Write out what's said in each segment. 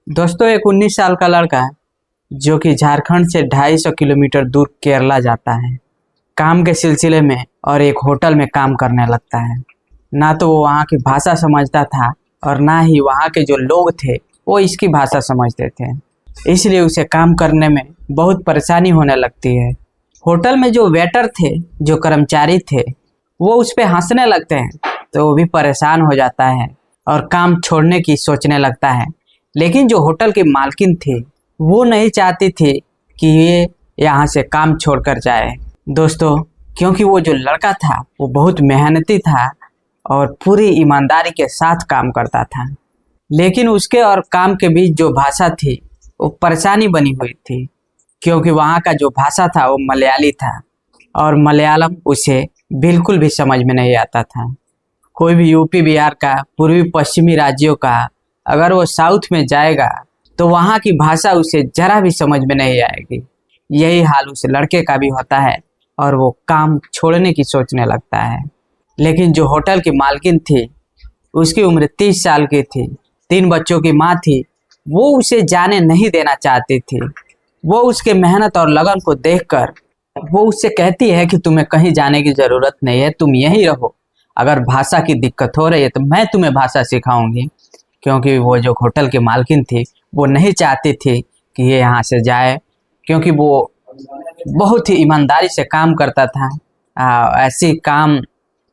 दोस्तों एक 19 साल का लड़का जो कि झारखंड से 250 किलोमीटर दूर केरला जाता है काम के सिलसिले में और एक होटल में काम करने लगता है। ना तो वो वहाँ की भाषा समझता था और ना ही वहाँ के जो लोग थे वो इसकी भाषा समझते थे, इसलिए उसे काम करने में बहुत परेशानी होने लगती है। होटल में जो वेटर थे, जो कर्मचारी थे, वो उस पर हंसने लगते हैं तो वो भी परेशान हो जाता है और काम छोड़ने की सोचने लगता है। लेकिन जो होटल की मालकिन थी वो नहीं चाहती थी कि ये यहाँ से काम छोड़कर जाए दोस्तों, क्योंकि वो जो लड़का था वो बहुत मेहनती था और पूरी ईमानदारी के साथ काम करता था। लेकिन उसके और काम के बीच जो भाषा थी वो परेशानी बनी हुई थी, क्योंकि वहाँ का जो भाषा था वो मलयाली था और मलयालम उसे बिल्कुल भी समझ में नहीं आता था। कोई भी यूपी बिहार का, पूर्वी पश्चिमी राज्यों का अगर वो साउथ में जाएगा तो वहाँ की भाषा उसे जरा भी समझ में नहीं आएगी। यही हाल उस लड़के का भी होता है और वो काम छोड़ने की सोचने लगता है। लेकिन जो होटल की मालकिन थी उसकी उम्र 30 साल की थी, 3 बच्चों की माँ थी, वो उसे जाने नहीं देना चाहती थी। वो उसके मेहनत और लगन को देखकर वो उससे कहती है कि तुम्हें कहीं जाने की ज़रूरत नहीं है, तुम यहीं रहो। अगर भाषा की दिक्कत हो रही है तो मैं तुम्हें भाषा सिखाऊंगी, क्योंकि वो जो होटल की मालकिन थी वो नहीं चाहती थी कि ये यहाँ से जाए, क्योंकि वो बहुत ही ईमानदारी से काम करता था। ऐसी काम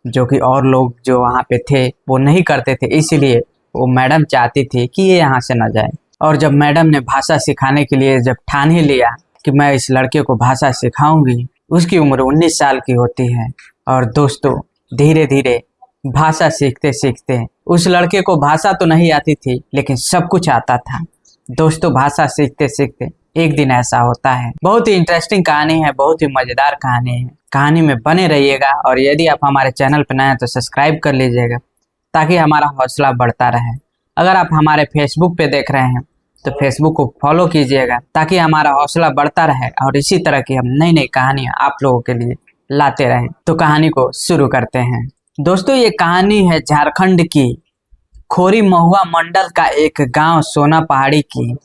जो कि और लोग जो वहाँ पे थे वो नहीं करते थे, इसीलिए वो मैडम चाहती थी कि ये यहाँ से ना जाए। और जब मैडम ने भाषा सिखाने के लिए जब ठान ही लिया कि मैं इस लड़के को भाषा सिखाऊंगी, उसकी उम्र 19 साल की होती है। और दोस्तों धीरे धीरे भाषा सीखते सीखते उस लड़के को भाषा तो नहीं आती थी लेकिन सब कुछ आता था। दोस्तों भाषा सीखते सीखते एक दिन ऐसा होता है। बहुत ही इंटरेस्टिंग कहानी है, बहुत ही मजेदार कहानी है। कहानी में बने रहिएगा और यदि आप हमारे चैनल पर नए हैं तो सब्सक्राइब कर लीजिएगा ताकि हमारा हौसला बढ़ता रहे। अगर आप हमारे फेसबुक पे देख रहे हैं तो फेसबुक को फॉलो कीजिएगा ताकि हमारा हौसला बढ़ता रहे और इसी तरह की हम नई नई कहानियां आप लोगों के लिए लाते रहें। तो कहानी को शुरू करते हैं। दोस्तों ये कहानी है झारखंड की खोरी महुआ मंडल का एक गांव सोना पहाड़ी की।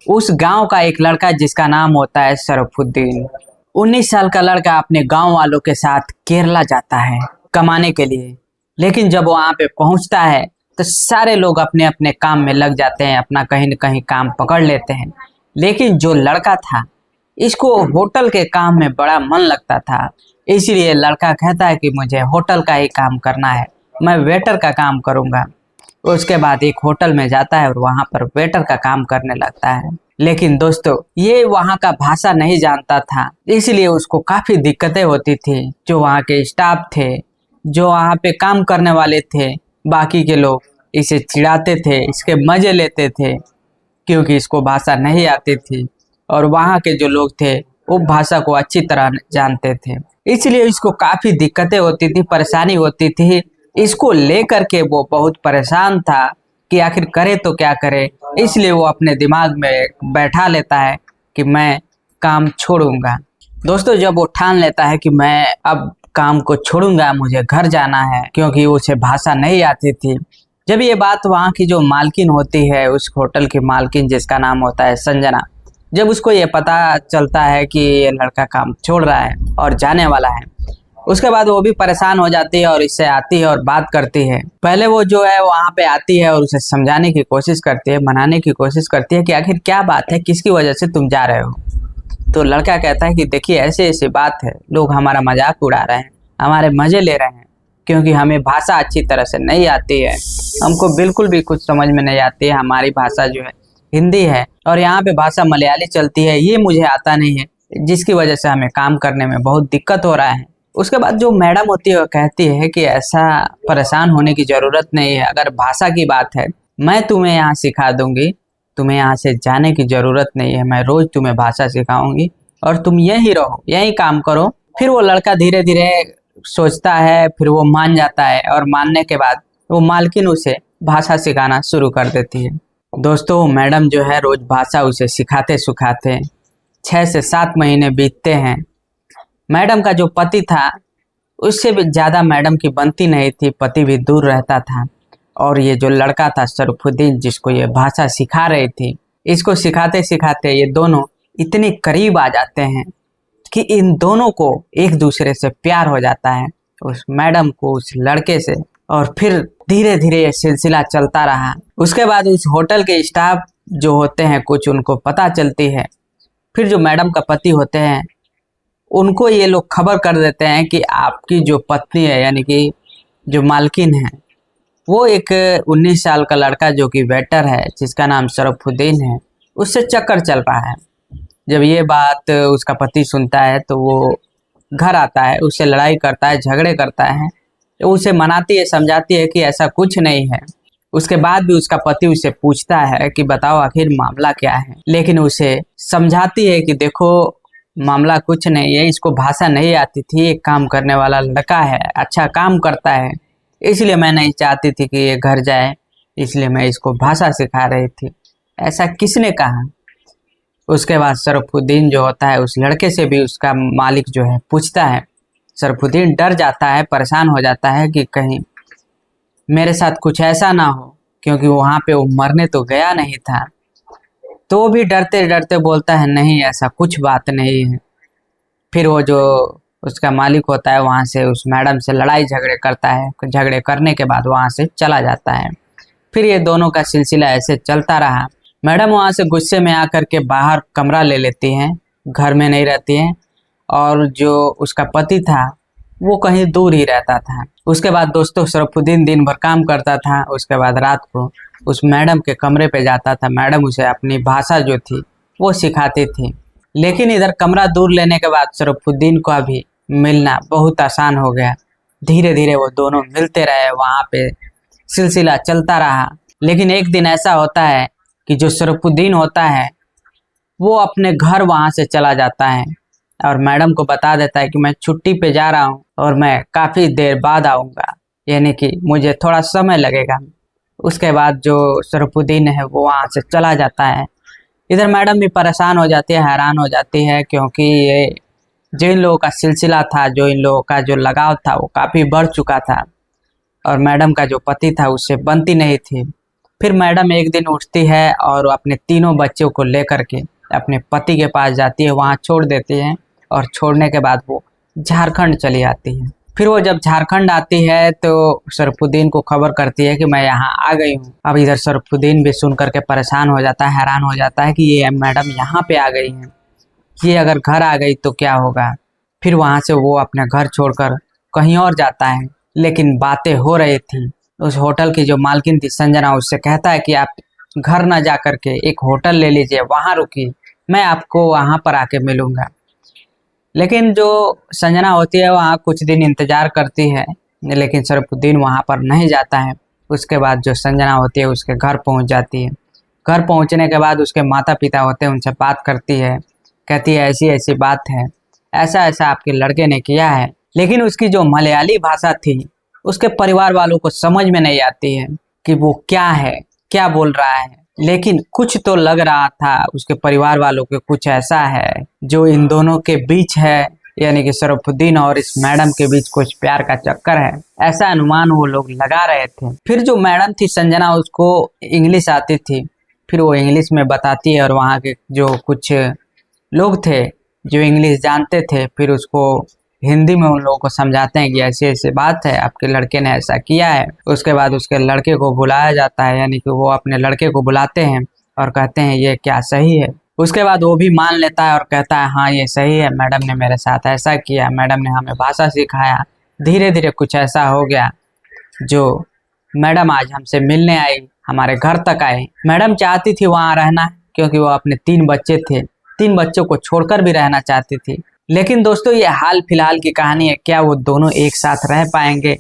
उस गांव का एक लड़का जिसका नाम होता है शरफुद्दीन। 19 साल का लड़का अपने गांव वालों के साथ केरला जाता है कमाने के लिए। लेकिन जब वो वहाँ पे पहुँचता है तो सारे लोग अपने अपने काम में लग जाते हैं, अपना कहीं न कहीं काम पकड़ लेते हैं। लेकिन जो लड़का था इसको होटल के काम में बड़ा मन लगता था, इसलिए लड़का कहता है कि मुझे होटल का ही काम करना है, मैं वेटर का काम करूँगा। उसके बाद एक होटल में जाता है और वहाँ पर वेटर का काम करने लगता है। लेकिन दोस्तों ये वहाँ का भाषा नहीं जानता था, इसलिए उसको काफ़ी दिक्कतें होती थी। जो वहाँ के स्टाफ थे, जो वहाँ पे काम करने वाले थे, बाकी के लोग इसे चिढ़ाते थे, इसके मज़े लेते थे, क्योंकि इसको भाषा नहीं आती थी और वहाँ के जो लोग थे वो भाषा को अच्छी तरह जानते थे। इसलिए इसको काफ़ी दिक्कतें होती थी, परेशानी होती थी। इसको लेकर के वो बहुत परेशान था कि आखिर करे तो क्या करे। इसलिए वो अपने दिमाग में बैठा लेता है कि मैं काम छोड़ूंगा। दोस्तों जब वो ठान लेता है कि मैं अब काम को छोड़ूंगा, मुझे घर जाना है, क्योंकि उसे भाषा नहीं आती थी। जब ये बात वहाँ की जो मालकिन होती है, उस होटल की मालकिन जिसका नाम होता है संजना, जब उसको ये पता चलता है कि ये लड़का काम छोड़ रहा है और जाने वाला है, उसके बाद वो भी परेशान हो जाती है और इससे आती है और बात करती है। पहले वो जो है वहाँ पे आती है और उसे समझाने की कोशिश करती है, मनाने की कोशिश करती है कि आखिर क्या बात है, किसकी वजह से तुम जा रहे हो। तो लड़का कहता है कि देखिए ऐसी ऐसी बात है, लोग हमारा मजाक उड़ा रहे हैं, हमारे मजे ले रहे हैं, क्योंकि हमें भाषा अच्छी तरह से नहीं आती है, हमको बिल्कुल भी कुछ समझ में नहीं आती है। हमारी भाषा जो है हिंदी है और यहाँ पे भाषा मलयाली चलती है, ये मुझे आता नहीं है, जिसकी वजह से हमें काम करने में बहुत दिक्कत हो रहा है। उसके बाद जो मैडम होती है वो कहती है कि ऐसा परेशान होने की ज़रूरत नहीं है, अगर भाषा की बात है मैं तुम्हें यहाँ सिखा दूंगी, तुम्हें यहाँ से जाने की ज़रूरत नहीं है, मैं रोज़ तुम्हें भाषा सिखाऊंगी और तुम यहीं रहो, यहीं काम करो। फिर वो लड़का धीरे धीरे सोचता है, फिर वो मान जाता है और मानने के बाद वो मालकिन उसे भाषा सिखाना शुरू कर देती है। दोस्तों मैडम जो है रोज़ भाषा उसे सिखाते सिखाते 6 से 7 महीने बीतते हैं। मैडम का जो पति था उससे भी ज़्यादा मैडम की बनती नहीं थी, पति भी दूर रहता था और ये जो लड़का था शरफुद्दीन जिसको ये भाषा सिखा रही थी इसको सिखाते सिखाते ये दोनों इतने करीब आ जाते हैं कि इन दोनों को एक दूसरे से प्यार हो जाता है, उस मैडम को उस लड़के से। और फिर धीरे धीरे ये सिलसिला चलता रहा। उसके बाद उस होटल के स्टाफ जो होते हैं कुछ, उनको पता चलती है। फिर जो मैडम का पति होते हैं उनको ये लोग खबर कर देते हैं कि आपकी जो पत्नी है, यानी कि जो मालकिन है, वो एक 19 साल का लड़का जो कि वेटर है, जिसका नाम शरफुद्दीन है, उससे चक्कर चल रहा है। जब ये बात उसका पति सुनता है तो वो घर आता है, उससे लड़ाई करता है, झगड़े करता है, तो उसे मनाती है, समझाती है कि ऐसा कुछ नहीं है। उसके बाद भी उसका पति उसे पूछता है कि बताओ आखिर मामला क्या है, लेकिन उसे समझाती है कि देखो मामला कुछ नहीं है, इसको भाषा नहीं आती थी, एक काम करने वाला लड़का है, अच्छा काम करता है, इसलिए मैं नहीं चाहती थी कि ये घर जाए, इसलिए मैं इसको भाषा सिखा रही थी। ऐसा किसने कहा? उसके बाद शरफुद्दीन जो होता है उस लड़के से भी उसका मालिक जो है पूछता है। शरफुद्दीन डर जाता है, परेशान हो जाता है कि कहीं मेरे साथ कुछ ऐसा ना हो, क्योंकि वहाँ पे वो मरने तो गया नहीं था। तो वो भी डरते डरते बोलता है नहीं ऐसा कुछ बात नहीं है। फिर वो जो उसका मालिक होता है वहाँ से उस मैडम से लड़ाई झगड़े करता है, झगड़े करने के बाद वहाँ से चला जाता है। फिर ये दोनों का सिलसिला ऐसे चलता रहा। मैडम वहाँ से गुस्से में आकर के बाहर कमरा ले लेती हैं, घर में नहीं रहती हैं, और जो उसका पति था वो कहीं दूर ही रहता था। उसके बाद दोस्तों शरफुद्दीन दिन भर काम करता था, उसके बाद रात को उस मैडम के कमरे पे जाता था। मैडम उसे अपनी भाषा जो थी वो सिखाती थी। लेकिन इधर कमरा दूर लेने के बाद शरफुद्दीन को अभी मिलना बहुत आसान हो गया। धीरे धीरे वो दोनों मिलते रहे, वहाँ पे सिलसिला चलता रहा। लेकिन एक दिन ऐसा होता है कि जो शरफुद्दीन होता है वो अपने घर वहाँ से चला जाता है और मैडम को बता देता है कि मैं छुट्टी पे जा रहा हूँ और मैं काफ़ी देर बाद आऊँगा, यानी कि मुझे थोड़ा समय लगेगा। उसके बाद जो शरफुद्दीन है वो वहाँ से चला जाता है। इधर मैडम भी परेशान हो जाती है, हैरान हो जाती है, क्योंकि ये जो इन लोगों का सिलसिला था, जो इन लोगों का जो लगाव था वो काफ़ी बढ़ चुका था और मैडम का जो पति था उससे बनती नहीं थी। फिर मैडम एक दिन उठती है और अपने तीनों बच्चों को लेकर के अपने पति के पास जाती है, वहाँ छोड़ देती है और छोड़ने के बाद वो झारखंड चली आती है। फिर वो जब झारखंड आती है तो शरफुद्दीन को खबर करती है कि मैं यहाँ आ गई हूँ। अब इधर शरफुद्दीन भी सुन करके परेशान हो जाता है, हैरान हो जाता है कि ये मैडम यहाँ पे आ गई हैं, ये अगर घर आ गई तो क्या होगा। फिर वहाँ से वो अपना घर छोड़कर कहीं और जाता है। लेकिन बातें हो रही थी, उस होटल की जो मालकिन थी संजना, उससे कहता है कि आप घर ना जा करके एक होटल ले लीजिए, वहाँ रुकिए, मैं आपको वहाँ पर आके मिलूँगा। लेकिन जो संजना होती है वहाँ कुछ दिन इंतज़ार करती है, लेकिन शरफुद्दीन वहाँ पर नहीं जाता है। उसके बाद जो संजना होती है उसके घर पहुँच जाती है। घर पहुँचने के बाद उसके माता पिता होते हैं, उनसे बात करती है, कहती है ऐसी ऐसी बात है, ऐसा ऐसा आपके लड़के ने किया है। लेकिन उसकी जो मलयाली भाषा थी उसके परिवार वालों को समझ में नहीं आती है कि वो क्या है, क्या बोल रहा है। लेकिन कुछ तो लग रहा था उसके परिवार वालों के, कुछ ऐसा है जो इन दोनों के बीच है, यानी कि शरफुद्दीन और इस मैडम के बीच कुछ प्यार का चक्कर है, ऐसा अनुमान वो लोग लगा रहे थे। फिर जो मैडम थी संजना, उसको इंग्लिश आती थी, फिर वो इंग्लिश में बताती है और वहाँ के जो कुछ लोग थे जो इंग्लिश जानते थे फिर उसको हिंदी में उन लोगों को समझाते हैं कि ऐसी ऐसी बात है, आपके लड़के ने ऐसा किया है। उसके बाद उसके लड़के को बुलाया जाता है, यानी कि वो अपने लड़के को बुलाते हैं और कहते हैं ये क्या सही है। उसके बाद वो भी मान लेता है और कहता है हाँ ये सही है, मैडम ने मेरे साथ ऐसा किया, मैडम ने हमें भाषा सिखाया। धीरे धीरे कुछ ऐसा हो गया जो मैडम आज हमसे मिलने आई, हमारे घर तक आई। मैडम चाहती थी वहाँ रहना क्योंकि वो अपने 3 बच्चे थे, 3 बच्चों को छोड़कर भी रहना चाहती थी। लेकिन दोस्तों ये हाल फिलहाल की कहानी है, क्या वो दोनों एक साथ रह पाएंगे,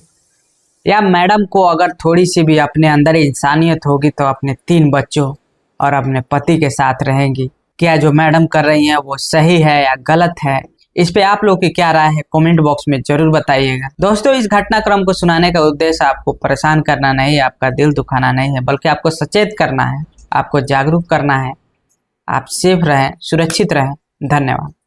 या मैडम को अगर थोड़ी सी भी अपने अंदर इंसानियत होगी तो अपने 3 बच्चों और अपने पति के साथ रहेंगी। क्या जो मैडम कर रही हैं वो सही है या गलत है, इस पे आप लोग की क्या राय है कमेंट बॉक्स में जरूर बताइएगा। दोस्तों इस घटनाक्रम को सुनाने का उद्देश्य आपको परेशान करना नहीं, आपका दिल दुखाना नहीं है, बल्कि आपको सचेत करना है, आपको जागरूक करना है। आप सेफ रहें, सुरक्षित रहें। धन्यवाद।